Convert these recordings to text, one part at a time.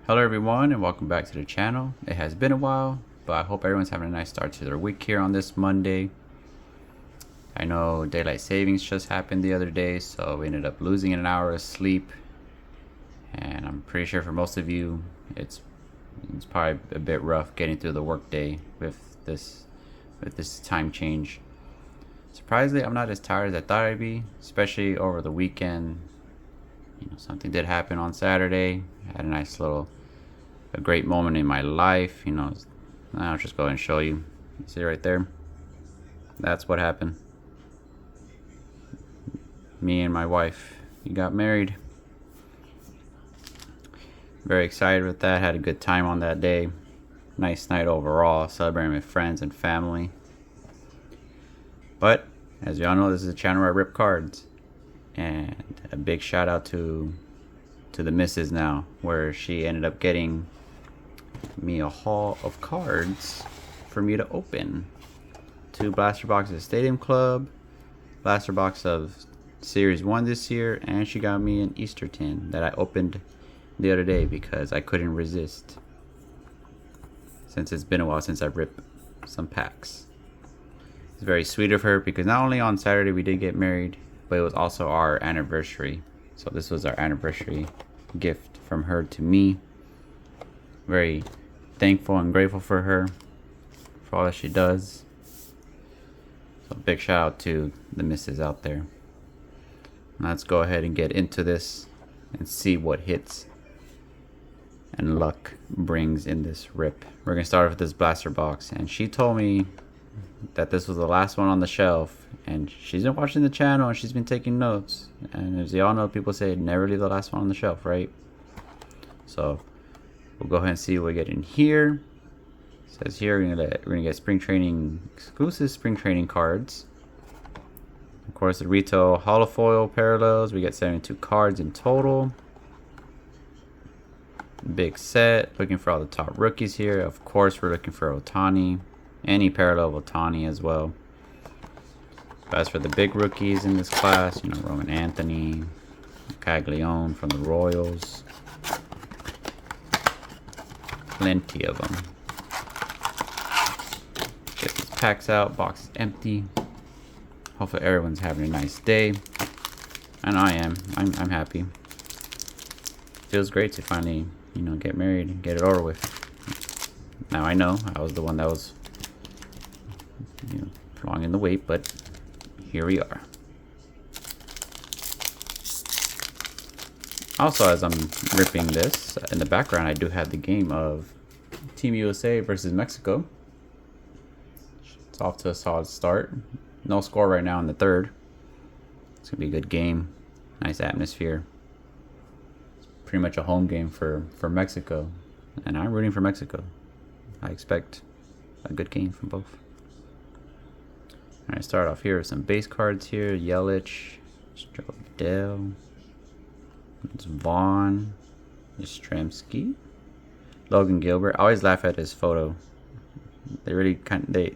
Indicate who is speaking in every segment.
Speaker 1: Hello everyone and welcome back to the channel. It has been a while, but I hope everyone's having a nice start to their week here on this Monday. I know daylight savings just happened the other day, so we ended up losing an hour of sleep. And I'm pretty sure for most of you, it's probably a bit rough getting through the workday with this time change. Surprisingly, I'm not as tired as I thought I'd be, especially over the weekend. Something did happen on Saturday. I had a great moment in my life. I'll just go ahead and show you. You see right there? That's what happened. Me and my wife, we got married. Very excited with that. Had a good time on that day. Nice night overall, celebrating with friends and family. But as y'all know, this is a channel where I rip cards. And a big shout out to the missus now, where she ended up getting me a haul of cards for me to open. 2 blaster boxes of Stadium Club, blaster box of Series 1 this year, and she got me an Easter tin that I opened the other day because I couldn't resist, since it's been a while since I ripped some packs. It's very sweet of her because not only on Saturday we did get married, but it was also our anniversary. So this was our anniversary gift from her to me. Very thankful and grateful for her for all that she does. So big shout out to the missus out there. Let's go ahead and get into this and see what hits and luck brings in this rip. We're gonna start with this blaster box, and she told me that this was the last one on the shelf, and she's been watching the channel and she's been taking notes. And as y'all know, people say never leave the last one on the shelf, right? So we'll go ahead and see what we get in here. It says here we're gonna get spring training exclusive spring training cards. Of course, the retail holofoil parallels. We get 72 cards in total. Big set. Looking for all the top rookies here. Of course, we're looking for Ohtani. Any parallel of Ohtani as well. As for the big rookies in this class, Roman Anthony, Caglione from the Royals. Plenty of them. Get these packs out. Box is empty. Hopefully everyone's having a nice day. And I am. I'm happy. Feels great to finally, get married and get it over with. Now I know I was the one that was prolonging the wait, but here we are. Also, as I'm ripping this, in the background I do have the game of Team USA versus Mexico. It's off to a solid start. No score right now in the third. It's gonna be a good game. Nice atmosphere. It's pretty much a home game for Mexico, and I'm rooting for Mexico. I expect a good game from both. Alright, start off here with some base cards here. Yelich, Strodell, Vaughn, Yastrzemski, Logan Gilbert. I always laugh at his photo. They really kind of did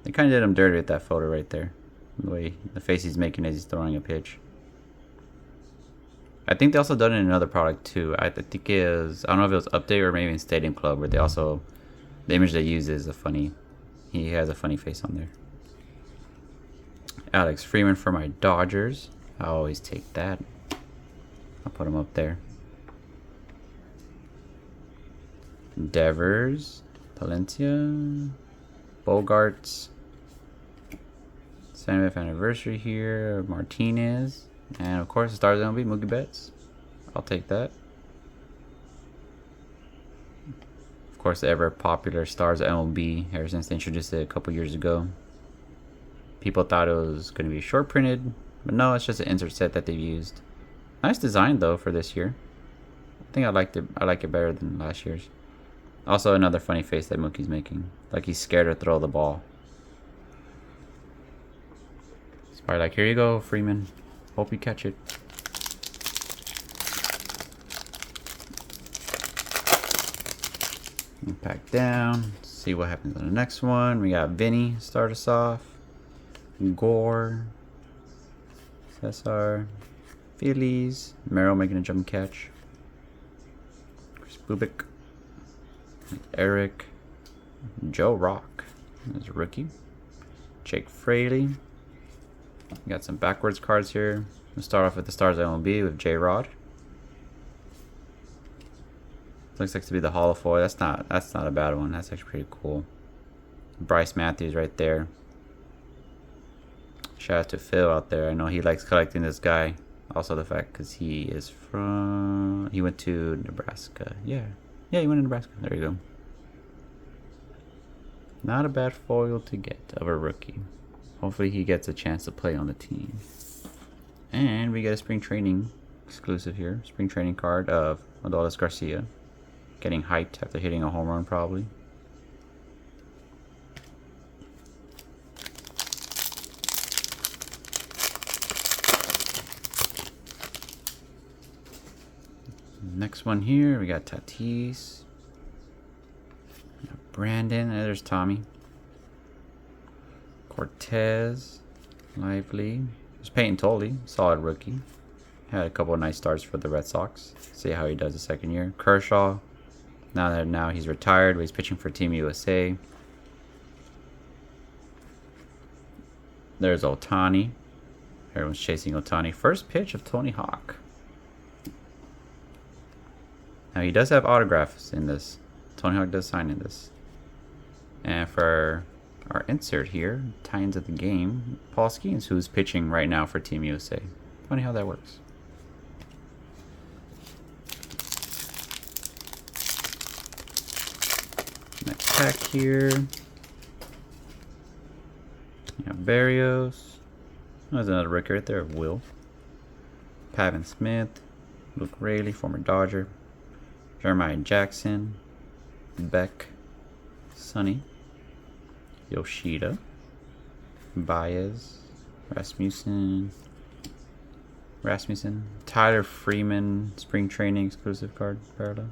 Speaker 1: him dirty with that photo right there. The face he's making as he's throwing a pitch. I think they also done it in another product too. I think it was, I don't know if it was Update or maybe in Stadium Club, where the image they use is he has a funny face on there. Alex Freeman for my Dodgers. I always take that. I'll put him up there. Devers, Palencia, Bogarts, 75th anniversary here, Martinez, and of course the Stars MLB, Mookie Betts. I'll take that. Of course, the ever popular Stars MLB, ever since they introduced it a couple years ago. People thought it was going to be short printed, but no, it's just an insert set that they've used. Nice design though for this year. I think I like it better than last year's. Also, another funny face that Mookie's making, like he's scared to throw the ball. It's probably like, here you go, Freeman. Hope you catch it. Pack down. See what happens on the next one. We got Vinny start us off. Gore, Cesar, Phillies, Merrill making a jump catch. Bubik. Eric. Joe Rock. There's a rookie. Jake Fraley. Got some backwards cards here. We'll start off with the Stars MLB with J-Rod. Looks like to be the Holo foil. That's not a bad one. That's actually pretty cool. Bryce Matthews right there. Shout out to Phil out there. I know he likes collecting this guy. Also the fact because he went to Nebraska. Yeah, he went to Nebraska. There you go. Not a bad foil to get of a rookie. Hopefully he gets a chance to play on the team. And we get a spring training exclusive here. Spring training card of Adolis Garcia. Getting hyped after hitting a home run probably. Next one here, we got Tatis. Brandon, there's Tommy. Cortez, Lively. There's Peyton Tolley, solid rookie. Had a couple of nice starts for the Red Sox. See how he does the second year. Kershaw, now he's retired, but he's pitching for Team USA. There's Ohtani. Everyone's chasing Ohtani. First pitch of Tony Hawk. Now he does have autographs in this. Tony Hawk does sign in this. And for our insert here, tie-ins of the game, Paul Skeens, who's pitching right now for Team USA. Funny how that works. Next pack here. You have Barrios. There's another rookie right there of Will. Pavin Smith. Luke Raley, former Dodger. Jeremiah Jackson. Beck. Sonny. Yoshida. Baez. Rasmussen. Tyler Freeman. Spring training exclusive card. Parallel.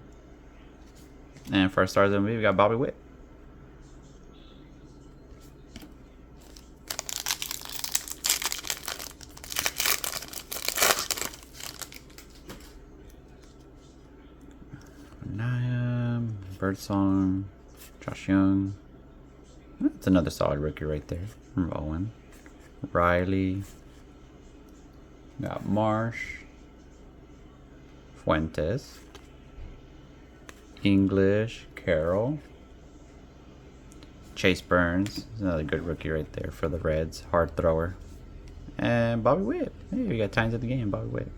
Speaker 1: And for our stars of the movie, we got Bobby Witt. Birdsong, Josh Young. That's another solid rookie right there from Owen. Riley. Got Marsh. Fuentes. English. Carroll. Chase Burns. Another good rookie right there for the Reds. Hard thrower. And Bobby Witt. Hey, we got times of the game. Bobby Witt.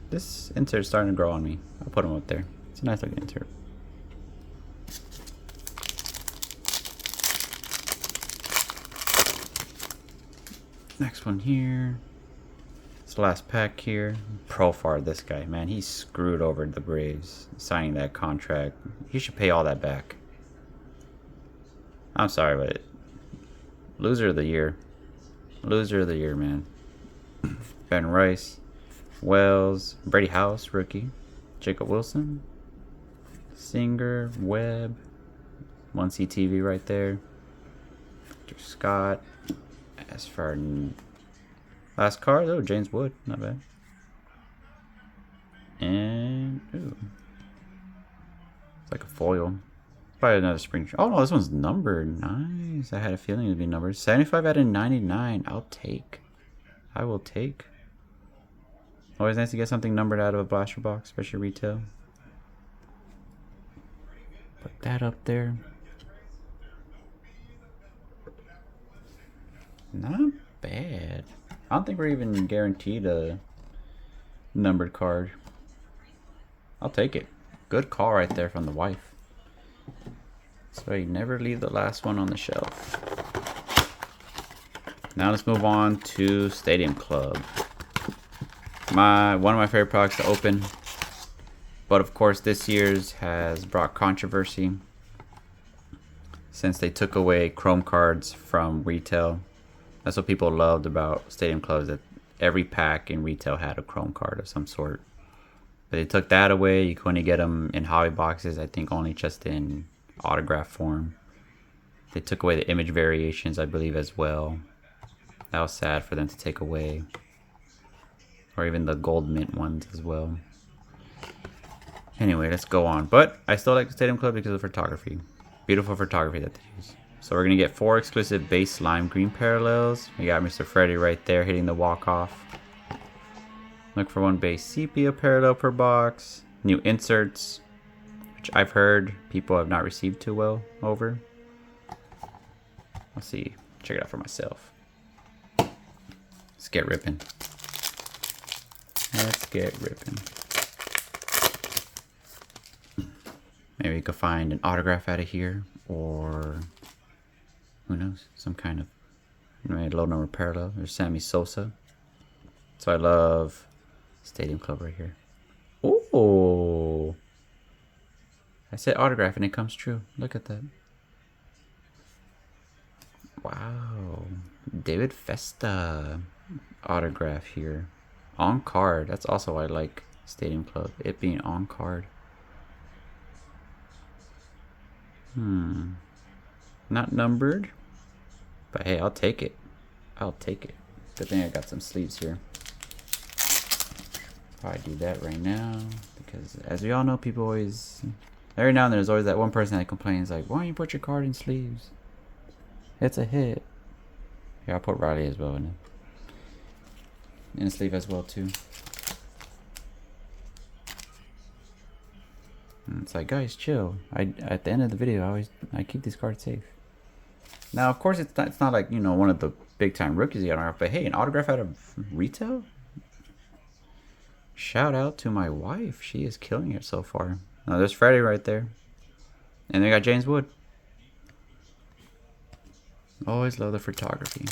Speaker 1: This insert is starting to grow on me. I'll put him up there. It's a nice looking insert. Next one here. It's the last pack here. Profar, this guy, man, he screwed over the Braves signing that contract. He should pay all that back. I'm sorry, but loser of the year. Loser of the year, man. Ben Rice, Wells, Brady House, rookie. Jacob Wilson. Singer, Webb, 1CTV right there. Victor Scott. As for last card, oh, James Wood, not bad. And ooh, it's like a foil. Probably another spring. Oh no, this one's numbered. Nice. I had a feeling it'd be numbered. 75 out of 99. I'll take. I will take. Always nice to get something numbered out of a blaster box, especially retail. Put that up there. Not bad. I don't think we're even guaranteed a numbered card. I'll take it. Good call right there from the wife. So you never leave the last one on the shelf. Now let's move on to Stadium Club. One of my favorite products to open. But of course this year's has brought controversy since they took away Chrome cards from retail. That's what people loved about Stadium Club, that every pack in retail had a Chrome card of some sort. But they took that away. You can only get them in hobby boxes, I think only just in autograph form. They took away the image variations, I believe, as well. That was sad for them to take away. Or even the gold mint ones as well. Anyway, let's go on. But I still like the Stadium Club because of the photography. Beautiful photography that they use. So we're going to get 4 exclusive base lime green parallels. We got Mr. Freddy right there hitting the walk-off. Look for 1 base sepia parallel per box. New inserts, which I've heard people have not received too well over. I'll see. Check it out for myself. Let's get ripping. Let's get ripping. Maybe we could find an autograph out of here, or who knows, some kind of low number parallel. There's Sammy Sosa. So I love Stadium Club right here. Oh, I said autograph and it comes true. Look at that. Wow, David Festa autograph here, on card. That's also why I like Stadium Club, it being on card. Not numbered, but hey, I'll take it. I'll take it. Good thing I got some sleeves here. Probably do that right now, because as we all know, people always, every now and then there's always that one person that complains like, why don't you put your card in sleeves? It's a hit. Here, I'll put Riley as well in a sleeve as well too. And it's like, guys, chill. At the end of the video, I keep these cards safe. Now, of course, it's not like, you know, one of the big time rookies you got on, but hey, an autograph out of retail. Shout out to my wife. She is killing it so far. Now, there's Freddie right there, and they got James Wood. Always love the photography.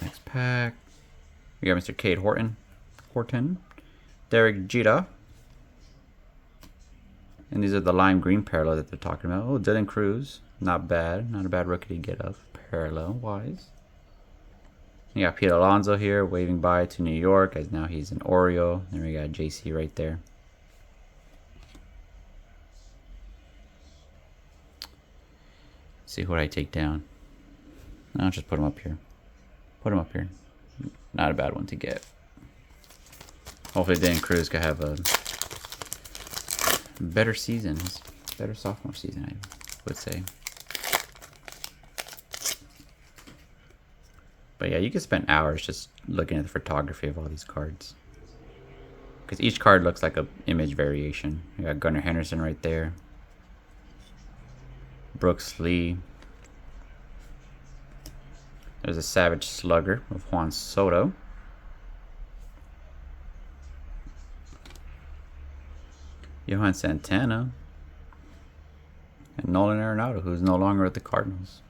Speaker 1: Next pack. We got Mr. Cade Horton. Derek Jeter. And these are the lime green parallel that they're talking about. Oh, Dylan Cruz. Not bad. Not a bad rookie to get of parallel-wise. You got Pete Alonso here waving bye to New York, as now he's an Oriole. Then we got JC right there. See who I take down. I'll just put him up here. Put him up here. Not a bad one to get. Hopefully Dan Cruz could have a better season. Better sophomore season, I would say. But yeah, you can spend hours just looking at the photography of all these cards, because each card looks like a image variation. You got Gunnar Henderson right there. Brooks Lee. There's a Savage Slugger of Juan Soto. Johan Santana. And Nolan Arenado, who's no longer with the Cardinals.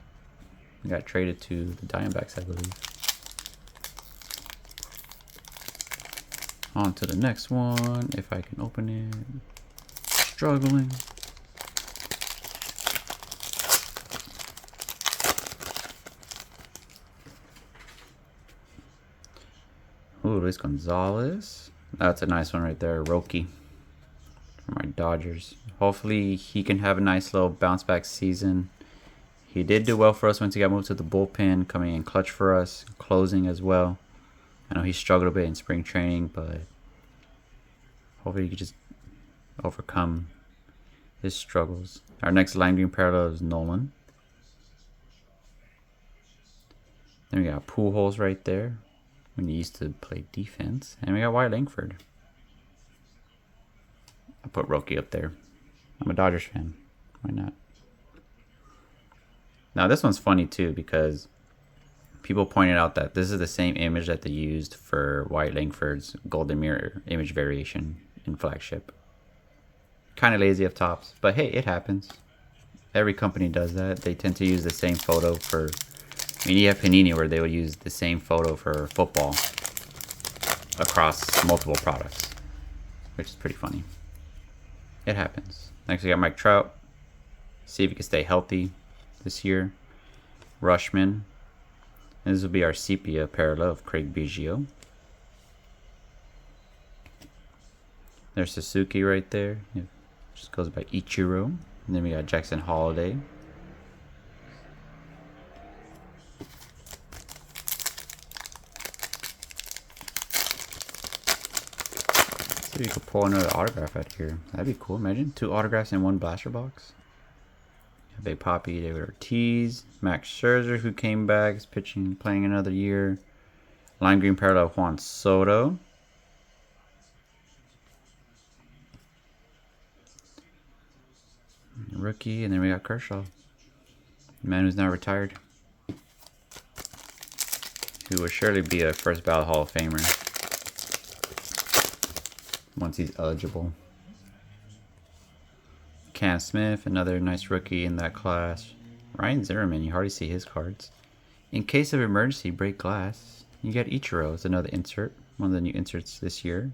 Speaker 1: He got traded to the Diamondbacks, I believe. On to the next one, if I can open it. Struggling. Ooh, Luis Gonzalez. That's a nice one right there. Roki for my Dodgers. Hopefully he can have a nice little bounce back season. He did do well for us once he got moved to the bullpen, coming in clutch for us, closing as well. I know he struggled a bit in spring training, but hopefully he could just overcome his struggles. Our next lime green parallel is Nolan. Then we got Pujols right there, when he used to play defense. And we got Wyatt Langford. I put Roki up there. I'm a Dodgers fan. Why not? Now this one's funny too, because people pointed out that this is the same image that they used for Wyatt Langford's Golden Mirror image variation in Flagship. Kind of lazy up tops, but hey, it happens. Every company does that. They tend to use the same photo for, I mean, you have Panini where they would use the same photo for football across multiple products, which is pretty funny. It happens. Next we got Mike Trout. See if he can stay healthy this year. Rushman. And this will be our sepia parallel of Craig Biggio. There's Suzuki right there. It just goes by Ichiro. And then we got Jackson Holiday. See if you could pull another autograph out here. That'd be cool. Imagine 2 autographs in 1 blaster box. Big Poppy, David Ortiz, Max Scherzer, who came back, is pitching, playing another year. Lime green parallel Juan Soto. Rookie, and then we got Kershaw. The man who's now retired. Who will surely be a first ballot Hall of Famer once he's eligible. Cam Smith, another nice rookie in that class. Ryan Zimmerman, you hardly see his cards. In case of emergency, break glass. You get Ichiro, it's another insert. One of the new inserts this year.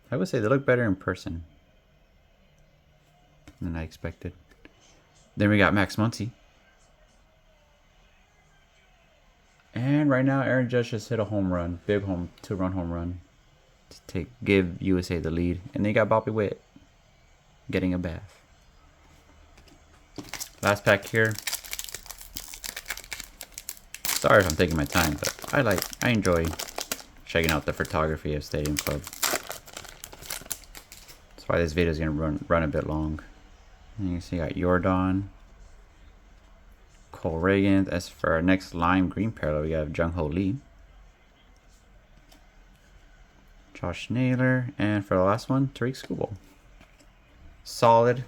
Speaker 1: I would say they look better in person than I expected. Then we got Max Muncy. And right now, Aaron Judge just hit a home run. Big 2-run home run. To give USA the lead. And they got Bobby Witt getting a bath. Last pack here. Sorry if I'm taking my time, but I enjoy checking out the photography of Stadium Club. That's why this video is gonna run a bit long. And you can see you got Jordan, Cole Reagan. As for our next lime green parallel, we have Jung Ho Lee, Josh Naylor, and for the last one, Tariq Skubal. Solid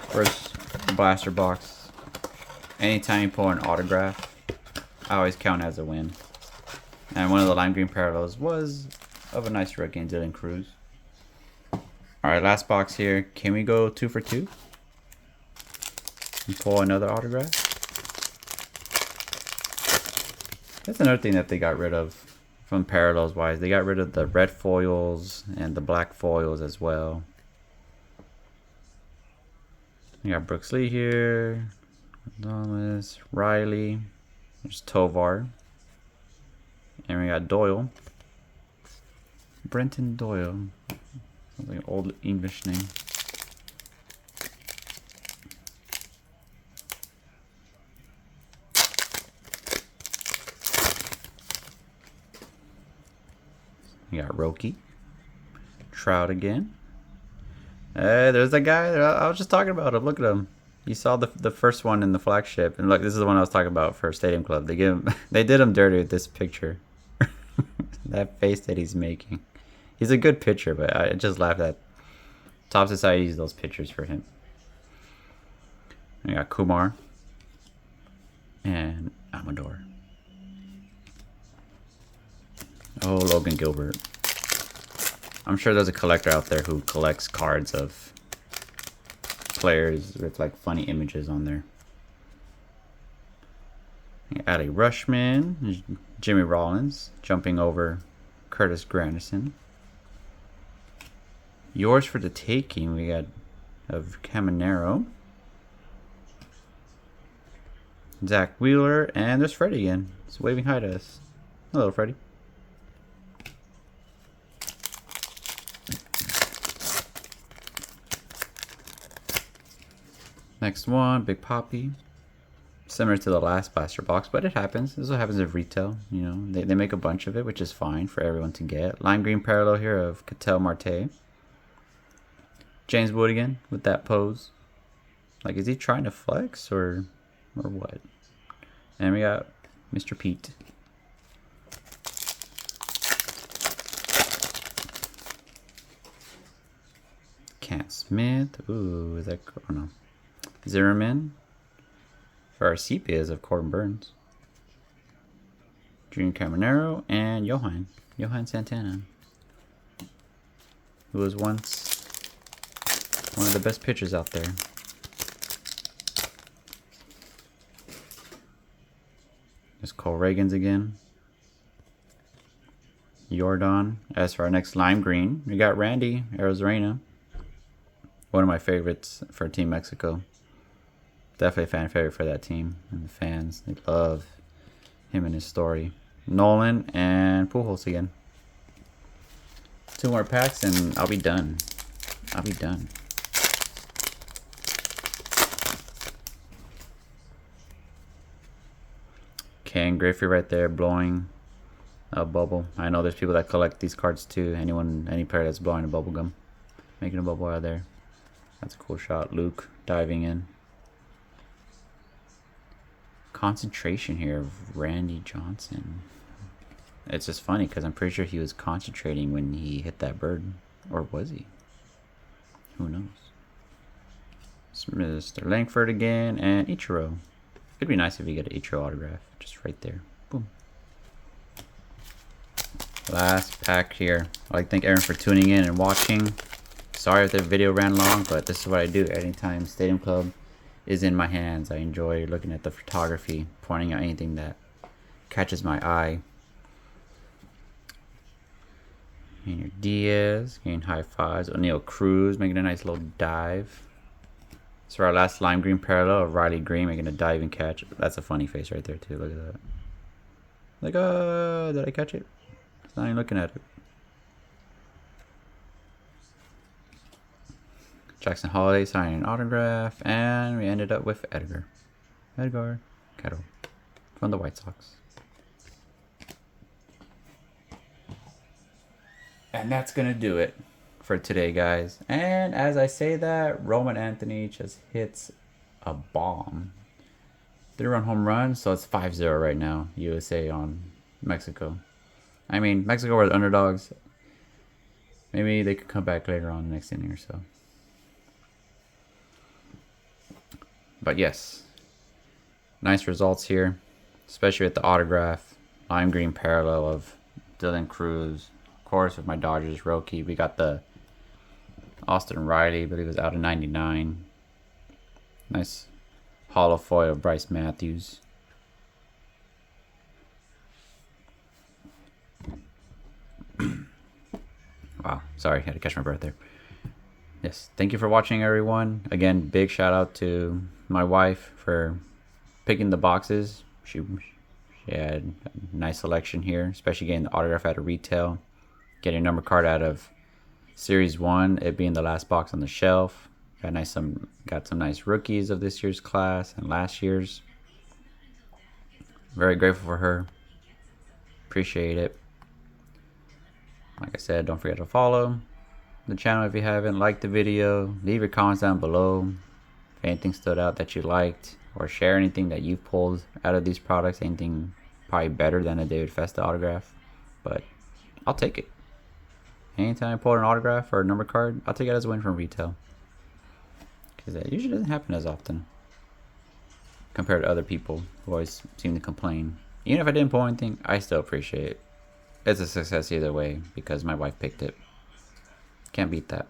Speaker 1: first blaster box. Anytime you pull an autograph, I always count as a win. And one of the lime green parallels was of a nice rookie in Dylan Cruz. Alright, last box here. Can we go 2 for 2? And pull another autograph? That's another thing that they got rid of from parallels wise. They got rid of the red foils and the black foils as well. We got Brooks Lee here. Thomas, Riley, there's Tovar, and we got Doyle, Brenton Doyle, sounds like an old English name. We got Roki, Trout again. Hey, there's that guy. I was just talking about him. Look at him. You saw the first one in the flagship, and look, this is the one I was talking about for Stadium Club. They did him dirty with this picture. That face that he's making. He's a good pitcher, but I just laughed at Top Society used those pictures for him. We got Kumar and Amador. Oh, Logan Gilbert. I'm sure there's a collector out there who collects cards of players with like funny images on there. Adley Rushman, Jimmy Rollins jumping over Curtis Granderson. Yours for the taking, we got of Caminero, Zach Wheeler, and there's Freddie again. He's waving hi to us. Hello, Freddie. Next one, Big Poppy. Similar to the last blaster box, but it happens. This is what happens at retail. You know, they make a bunch of it, which is fine for everyone to get. Lime green parallel here of Ketel Marte. James Wood again with that pose. Like, is he trying to flex or what? And we got Mr. Pete. Cam Smith. Ooh, is that? Oh no. Zimmerman. For our sepias of Corbin Burns. Junior Caminero and Johan Santana, who was once one of the best pitchers out there. There's Cole Reagans again. Jordan. As for our next lime green, we got Randy Arozarena. One of my favorites for Team Mexico. Definitely a fan favorite for that team. And the fans, they love him and his story. Nolan and Pujols again. 2 more packs and I'll be done. Ken Griffey right there blowing a bubble. I know there's people that collect these cards too. Any player that's blowing a bubble gum, making a bubble out of there. That's a cool shot. Luke diving in. Concentration here of Randy Johnson. It's just funny because I'm pretty sure he was concentrating when he hit that bird. Or was he? Who knows? It's Mr. Langford again and Ichiro. It'd be nice if you get an Ichiro autograph. Just right there. Boom. Last pack here. I'd like to thank everyone for tuning in and watching. Sorry if the video ran long, but this is what I do anytime Stadium Club is in my hands. I enjoy looking at the photography, pointing out anything that catches my eye. Junior Diaz getting high fives. O'Neal Cruz making a nice little dive. So our last lime green parallel of Riley Green making a diving catch. That's a funny face right there too. Look at that. Like, did I catch it? It's not even looking at it. Jackson Holiday signing an autograph, and we ended up with Edgar Kettle from the White Sox. And that's gonna do it for today, guys. And as I say that, Roman Anthony just hits a bomb. 3-run home run, so it's 5-0 right now. USA on Mexico. I mean, Mexico were the underdogs. Maybe they could come back later on the next inning or so. But yes, nice results here, especially with the autograph. Lime green parallel of Dylan Cruz. Of course, with my Dodgers rookie, we got the Austin Riley, but he was out of 99. Nice hollow foil of Bryce Matthews. Wow, sorry, had to catch my breath there. Yes, thank you for watching, everyone. Again, big shout out to my wife for picking the boxes. She had a nice selection here, especially getting the autograph out of retail, getting a number card out of Series 1, it being the last box on the shelf. Got some nice rookies of this year's class and last year's. Very grateful for her. Appreciate it. Like I said, don't forget to follow the channel if you haven't. Like the video. Leave your comments down below if anything stood out that you liked, or share anything that you pulled out of these products. Anything probably better than a David Festa autograph, but I'll take it. Anytime I pull an autograph or a number card, I'll take it as a win from retail, because that usually doesn't happen as often compared to other people who always seem to complain. Even if I didn't pull anything, I still appreciate it. It's a success either way because my wife picked it. Can't beat that.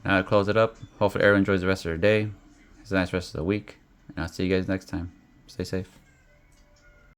Speaker 1: Now to close it up, hopefully everyone enjoys the rest of their day. It's a nice rest of the week, and I'll see you guys next time. Stay safe.